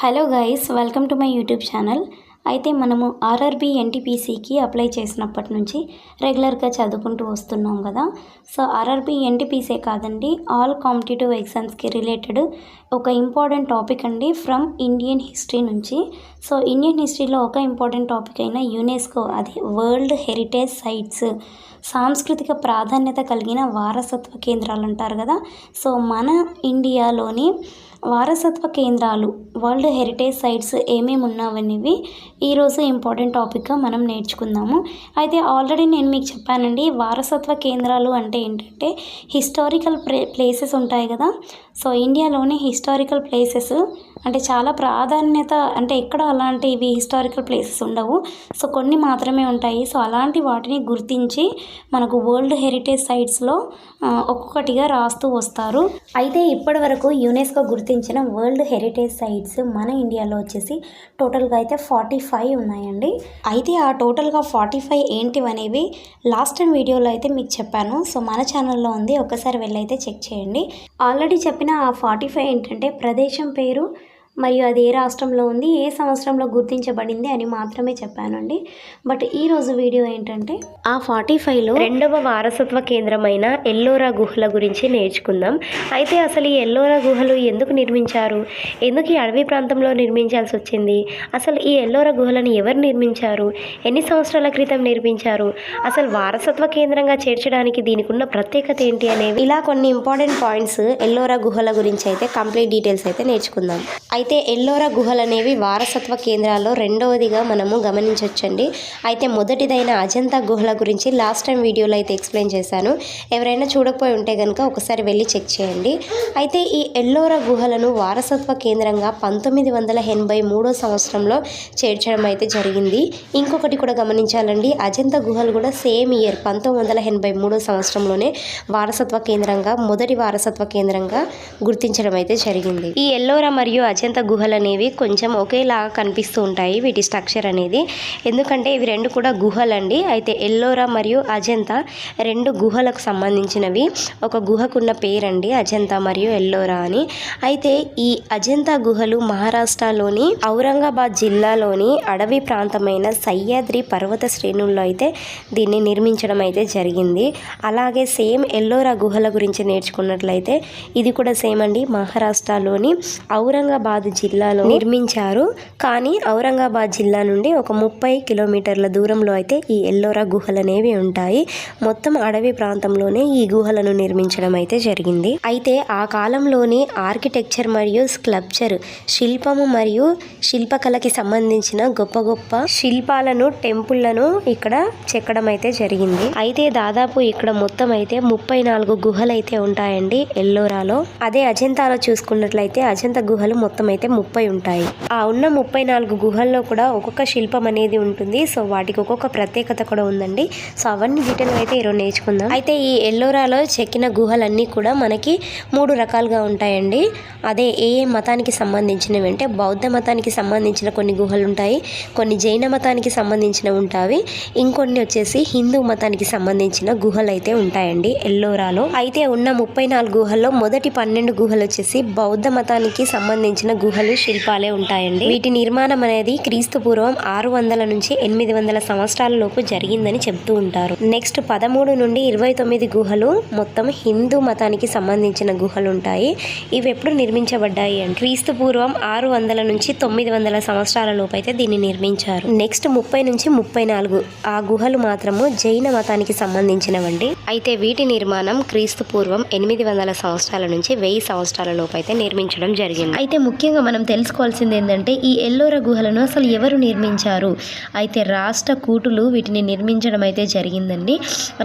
Hello guys, welcome to my YouTube channel. అయితే మనము RRB ఎన్టీపీసీకి apply చేసినప్పటి నుంచి రెగ్యులర్గా చదువుకుంటూ వస్తున్నాం కదా. సో ఆర్ఆర్బీ ఎన్టీపీసీ కాదండి, ఆల్ కాంపిటేటివ్ ఎగ్జామ్స్కి రిలేటెడ్ ఒక ఇంపార్టెంట్ టాపిక్ అండి ఫ్రమ్ ఇండియన్ హిస్టరీ నుంచి. సో ఇండియన్ హిస్టరీలో ఒక ఇంపార్టెంట్ టాపిక్ అయిన యునెస్కో, అది వరల్డ్ హెరిటేజ్ సైట్స్, సాంస్కృతిక ప్రాధాన్యత కలిగిన వారసత్వ కేంద్రాలు అంటారు కదా. సో మన ఇండియాలోని వారసత్వ కేంద్రాలు, వరల్డ్ హెరిటేజ్ సైట్స్ ఏమేమి ఉన్నావనేవి ఈరోజు ఇంపార్టెంట్ టాపిక్గా మనం నేర్చుకుందాము. అయితే ఆల్రెడీ నేను మీకు చెప్పానండి, వారసత్వ కేంద్రాలు అంటే ఏంటంటే హిస్టారికల్ ప్లేసెస్ ఉంటాయి కదా. సో ఇండియాలోని హిస్టారికల్ ప్లేసెస్ అంటే చాలా ప్రాధాన్యత, అంటే ఎక్కడ అలాంటివి హిస్టారికల్ ప్లేసెస్ ఉండవు. సో కొన్ని మాత్రమే ఉంటాయి. సో అలాంటి వాటిని గుర్తించి మనకు వరల్డ్ హెరిటేజ్ సైట్స్లో ఒక్కొక్కటిగా రాస్తూ వస్తారు. అయితే ఇప్పటి వరకు యునెస్కో గుర్తించిన వరల్డ్ హెరిటేజ్ సైట్స్ మన ఇండియాలో వచ్చేసి టోటల్గా అయితే 45 ఉన్నాయండి. అయితే ఆ టోటల్గా 45 ఏంటివనేవి లాస్ట్ టైం వీడియోలో అయితే మీకు చెప్పాను. సో మన ఛానల్లో ఉంది, ఒకసారి వెళ్ళైతే చెక్ చేయండి. ఆల్రెడీ చెప్పిన ఆ 45 ఏంటంటే ప్రదేశం పేరు మరియు అది ఏ రాష్ట్రంలో ఉంది, ఏ సంవత్సరంలో గుర్తించబడింది అని మాత్రమే చెప్పానండి. బట్ ఈరోజు వీడియో ఏంటంటే ఆ 45లో రెండవ వారసత్వ కేంద్రమైన ఎల్లోరా గుహల గురించి నేర్చుకుందాం. అయితే అసలు ఈ ఎల్లోరా గుహలు ఎందుకు నిర్మించారు, ఎందుకు ఈ అడవి ప్రాంతంలో నిర్మించాల్సి వచ్చింది, అసలు ఈ ఎల్లోరా గుహలను ఎవరు నిర్మించారు, ఎన్ని సంవత్సరాల క్రితం నిర్మించారు, అసలు వారసత్వ కేంద్రంగా చేర్చడానికి దీనికి ఉన్న ప్రత్యేకత ఏంటి అనేవి, ఇలా కొన్ని ఇంపార్టెంట్ పాయింట్స్ ఎల్లోరా గుహల గురించి అయితే కంప్లీట్ డీటెయిల్స్ అయితే నేర్చుకుందాం. అయితే ఎల్లోరా గుహలు అనేవి వారసత్వ కేంద్రాల్లో రెండవదిగా మనము గమనించవచ్చండి. అయితే మొదటిదైన అజంతా గుహల గురించి లాస్ట్ టైం వీడియోలో అయితే ఎక్స్ప్లెయిన్ చేశాను. ఎవరైనా చూడకపోయి ఉంటే కనుక ఒకసారి వెళ్ళి చెక్ చేయండి. అయితే ఈ ఎల్లోరా గుహలను వారసత్వ కేంద్రంగా 1983 సంవత్సరంలో చేర్చడం అయితే జరిగింది. ఇంకొకటి కూడా గమనించాలండి, అజంతా గుహలు కూడా సేమ్ ఇయర్ 1983 సంవత్సరంలోనే వారసత్వ కేంద్రంగా, మొదటి వారసత్వ కేంద్రంగా గుర్తించడం అయితే జరిగింది. ఈ ఎల్లోరా మరియు అజంతా గుహలు అనేవి కొంచెం ఒకేలాగా కనిపిస్తూ ఉంటాయి, వీటి స్ట్రక్చర్ అనేది. ఎందుకంటే ఇవి రెండు కూడా గుహలండి. అయితే ఎల్లోరా మరియు అజంతా రెండు గుహలకు సంబంధించినవి. ఒక గుహకున్న పేరండి అజంతా మరియు ఎల్లోరా అని. అయితే ఈ అజంతా గుహలు మహారాష్ట్రలోని ఔరంగాబాద్ జిల్లాలోని అడవి ప్రాంతమైన సహ్యాద్రి పర్వత శ్రేణుల్లో అయితే దీన్ని నిర్మించడం అయితే జరిగింది. అలాగే సేమ్ ఎల్లోరా గుహల గురించి నేర్చుకున్నట్లయితే ఇది కూడా సేమ్ అండి, మహారాష్ట్రలోని ఔరంగాబాద్ జిల్లాలో నిర్మించారు. కానీ ఔరంగాబాద్ జిల్లా నుండి ఒక 30 కిలోమీటర్ల దూరంలో అయితే ఈ ఎల్లోరా గుహలు అనేవి ఉంటాయి. మొత్తం అడవి ప్రాంతంలోనే ఈ గుహలను నిర్మించడం అయితే జరిగింది. అయితే ఆ కాలంలోని ఆర్కిటెక్చర్ మరియు స్కల్ప్చర్, శిల్పము మరియు శిల్పకళకి సంబంధించిన గొప్ప గొప్ప శిల్పాలను, టెంపుళ్లను ఇక్కడ చెక్కడం అయితే జరిగింది. అయితే దాదాపు ఇక్కడ మొత్తం అయితే 34 గుహలు అయితే ఉంటాయండి ఎల్లోరాలో. అదే అజంతాలో చూసుకున్నట్లయితే అజంతా గుహలు మొత్తం అయితే 30 ఉంటాయి. ఆ ఉన్న 34 గుహల్లో కూడా ఒక్కొక్క శిల్పం అనేది ఉంటుంది. సో వాటికి ఒక్కొక్క ప్రత్యేకత కూడా ఉందండి. సో అవన్నీ డీటెయిల్ అయితే ఈరోజు నేర్చుకుందాం. అయితే ఈ ఎల్లోరాలో చెక్కిన గుహలన్నీ కూడా మనకి 3 రకాలుగా ఉంటాయండి. అదే ఏ మతానికి సంబంధించినవి అంటే బౌద్ధ మతానికి సంబంధించిన కొన్ని గుహలు ఉంటాయి, కొన్ని జైన మతానికి సంబంధించినవి ఉంటాయి, ఇంకొన్ని వచ్చేసి హిందూ మతానికి సంబంధించిన గుహలు అయితే ఉంటాయండి ఎల్లోరాలో. అయితే ఉన్న 34 గుహల్లో మొదటి 12 గుహలు వచ్చేసి బౌద్ధ మతానికి సంబంధించిన గుహలు, శిల్పాలే ఉంటాయండి. వీటి నిర్మాణం అనేది క్రీస్తు పూర్వం 600 నుంచి 800 సంవత్సరాల లోపు జరిగిందని చెప్తూ ఉంటారు. నెక్స్ట్ 13 నుండి 29 గుహలు మొత్తం హిందూ మతానికి సంబంధించిన గుహలు ఉంటాయి. ఇవి ఎప్పుడు నిర్మించబడ్డాయి అంటే క్రీస్తు పూర్వం 600 నుంచి 900 సంవత్సరాల లోపు అయితే దీన్ని నిర్మించారు. నెక్స్ట్ 30 నుంచి 34 ఆ గుహలు మాత్రము జైన మతానికి సంబంధించినవండి. అయితే వీటి నిర్మాణం క్రీస్తు పూర్వం 800 సంవత్సరాల నుంచి 1000 సంవత్సరాల లోపు అయితే నిర్మించడం జరిగింది. అయితే ముఖ్యంగా మనం తెలుసుకోవాల్సింది ఏంటంటే ఈ ఎల్లోరా గుహలను అసలు ఎవరు నిర్మించారు. అయితే రాష్ట్రకూటులు వీటిని నిర్మించడం అయితే జరిగిందండి.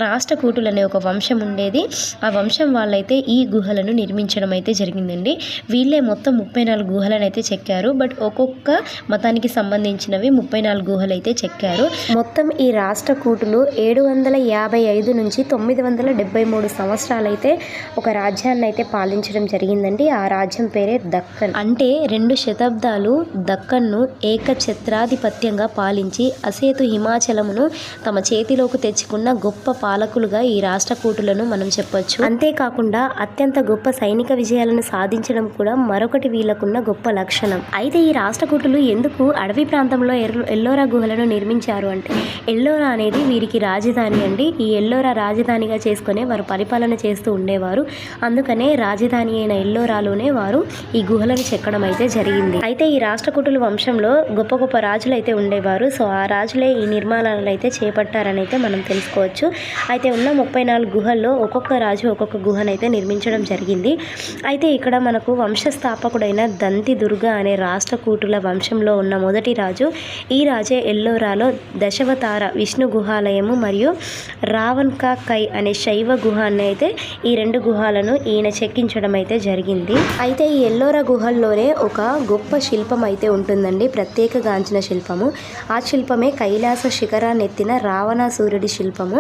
రాష్ట్రకూటులు అనే ఒక వంశం ఉండేది. ఆ వంశం వాళ్ళైతే ఈ గుహలను నిర్మించడం అయితే జరిగిందండి. వీళ్ళే మొత్తం 34 గుహలను అయితే చెక్కారు. బట్ ఒక్కొక్క మతానికి సంబంధించినవి 34 గుహలు అయితే చెక్కారు. మొత్తం ఈ రాష్ట్రకూటులు 755 నుంచి 973 సంవత్సరాలు అయితే ఒక రాజ్యాన్ని అయితే పాలించడం జరిగిందండి. ఆ రాజ్యం పేరే దక్కన్. అంటే అయితే 2 శతాబ్దాలు దక్కన్ను ఏకఛత్రాధిపత్యంగా పాలించి అసేతు హిమాచలమును తమ చేతిలోకి తెచ్చుకున్న గొప్ప పాలకులుగా ఈ రాష్ట్రకూటులను మనం చెప్పొచ్చు. అంతేకాకుండా అత్యంత గొప్ప సైనిక విజయాలను సాధించడం కూడా మరొకటి వీళ్ళకున్న గొప్ప లక్షణం. అయితే ఈ రాష్ట్రకూటులు ఎందుకు అడవి ప్రాంతంలో ఎల్లోరా గుహలను నిర్మించారు అంటే, ఎల్లోరా అనేది వీరికి రాజధాని అండి. ఈ ఎల్లోరా రాజధానిగా చేసుకునే వారు పరిపాలన చేస్తూ ఉండేవారు. అందుకనే రాజధాని అయిన ఎల్లోరాలోనే వారు ఈ గుహలను చెక్కడం అయితే జరిగింది. అయితే ఈ రాష్ట్రకూటుల వంశంలో గొప్ప గొప్ప రాజులు అయితే ఉండేవారు. సో ఆ రాజులే ఈ నిర్మాణాలను అయితే చేపట్టారని అయితే మనం తెలుసుకోవచ్చు. అయితే ఉన్న 34 గుహల్లో ఒక్కొక్క రాజు ఒక్కొక్క గుహనైతే నిర్మించడం జరిగింది. అయితే ఇక్కడ మనకు వంశస్థాపకుడైన దంతి దుర్గ అనే రాష్ట్రకూటుల వంశంలో ఉన్న మొదటి రాజు. ఈ రాజే ఎల్లోరాలో దశావతార విష్ణు గుహాలయము మరియు రావణ్కా కై అనే శైవ గుహాన్ని అయితే ఈ 2 గుహాలను ఈయన చెక్కించడం అయితే జరిగింది. అయితే ఈ ఎల్లోరా గుహల్లోనే ఒక గొప్ప శిల్పం అయితే ఉంటుందండి, ప్రత్యేకగాంచిన శిల్పము. ఆ శిల్పమే కైలాస శిఖరాన్నెత్తిన రావణాసురుడి శిల్పము.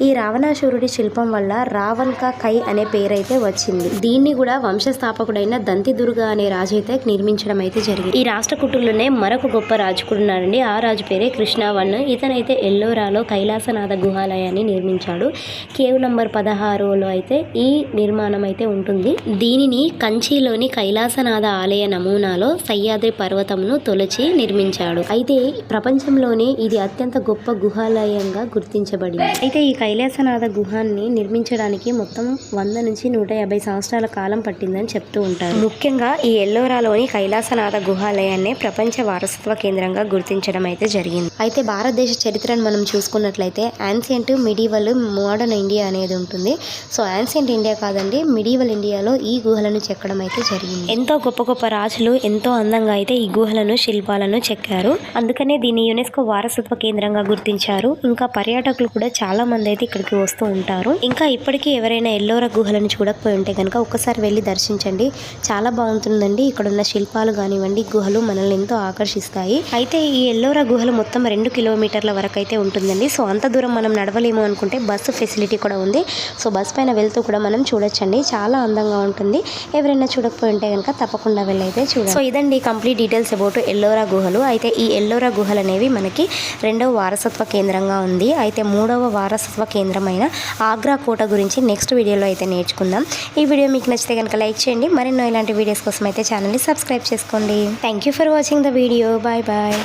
ఈ రావణాసురుడి శిల్పం వల్ల రావణ్కా కై అనే పేరైతే వచ్చింది. దీన్ని కూడా వంశస్థాపకుడైన దంతిదుర్గ అనే రాజు అయితే నిర్మించడం అయితే జరిగింది. ఈ రాష్ట్రకూటుల్లోనే మరొక గొప్ప రాజు కూడా ఉన్నాడండి. ఆ రాజు పేరే కృష్ణవర్మ. ఇతనైతే ఎల్లోరాలో కైలాసనాథ గుహాలయాన్ని నిర్మించాడు. కేవ్ నంబర్ 16లో అయితే ఈ నిర్మాణం అయితే ఉంటుంది. దీనిని కంచిలోని కైలాసనాథ ఆలయ నమూనాలో సహ్యాద్రి పర్వతమును తొలచి నిర్మించాడు. అయితే ప్రపంచంలోనే ఇది అత్యంత గొప్ప గుహాలయంగా గుర్తించబడింది. అయితే ఈ కైలాసనాథ గుహాన్ని నిర్మించడానికి మొత్తం 100 నుంచి 150 సంవత్సరాల కాలం పట్టిందని చెప్తూ ఉంటారు. ముఖ్యంగా ఈ ఎల్లోరాలోని కైలాసనాథ గుహాలయాన్ని ప్రపంచ వారసత్వ కేంద్రంగా గుర్తించడం అయితే జరిగింది. అయితే భారతదేశ చరిత్రను మనం చూసుకున్నట్లయితే యాన్సియంట్, మిడీవల్, మోడర్న్ ఇండియా అనేది ఉంటుంది. సో యాన్సియంట్ ఇండియా కాదండి, మిడీవల్ ఇండియాలో ఈ గుహలను చెక్కడం అయితే జరిగింది. ఎంతో గొప్ప గొప్ప రాజులు ఎంతో అందంగా అయితే ఈ గుహలను శిల్పాలను చెక్కారు. అందుకనే దీన్ని యునెస్కో వారసత్వ కేంద్రంగా గుర్తించారు. ఇంకా పర్యాటకులు కూడా చాలా మంది అయితే ఇక్కడికి వస్తూ ఉంటారు. ఇంకా ఇప్పటికీ ఎవరైనా ఎల్లోరా గుహలను చూడకపోయి ఉంటే కనుక ఒక్కసారి వెళ్ళి దర్శించండి, చాలా బాగుంటుందండి. ఇక్కడ ఉన్న శిల్పాలు కానివ్వండి, గుహలు మనల్ని ఎంతో ఆకర్షిస్తాయి. అయితే ఈ ఎల్లోరా గుహలు మొత్తం 2 కిలోమీటర్ల వరకు అయితే ఉంటుందండి. సో అంత దూరం మనం నడవలేము అనుకుంటే బస్సు ఫెసిలిటీ కూడా ఉంది. సో బస్ పైన వెళ్తూ కూడా మనం చూడొచ్చండి, చాలా అందంగా ఉంటుంది. ఎవరైనా చూడకపోయి ఉంటే కనుక తప్పకుండా వెళ్ళైతే చూడండి. సో ఇదండి కంప్లీట్ డీటెయిల్స్ అబౌట్ ఎల్లోరా గుహలు. అయితే ఈ ఎల్లోరా గుహలు అనేవి మనకి 2వ వారసత్వ కేంద్రంగా ఉంది. అయితే 3వ వారసత్వ కేంద్రమైన ఆగ్రా కోట గురించి నెక్స్ట్ వీడియోలో అయితే నేర్చుకుందాం. ఈ వీడియో మీకు నచ్చితే కనుక లైక్ చేయండి. మరెన్నో ఇలాంటి వీడియోస్ కోసం అయితే ఛానల్ని సబ్స్క్రైబ్ చేసుకోండి. Thank you for watching the video. Bye bye.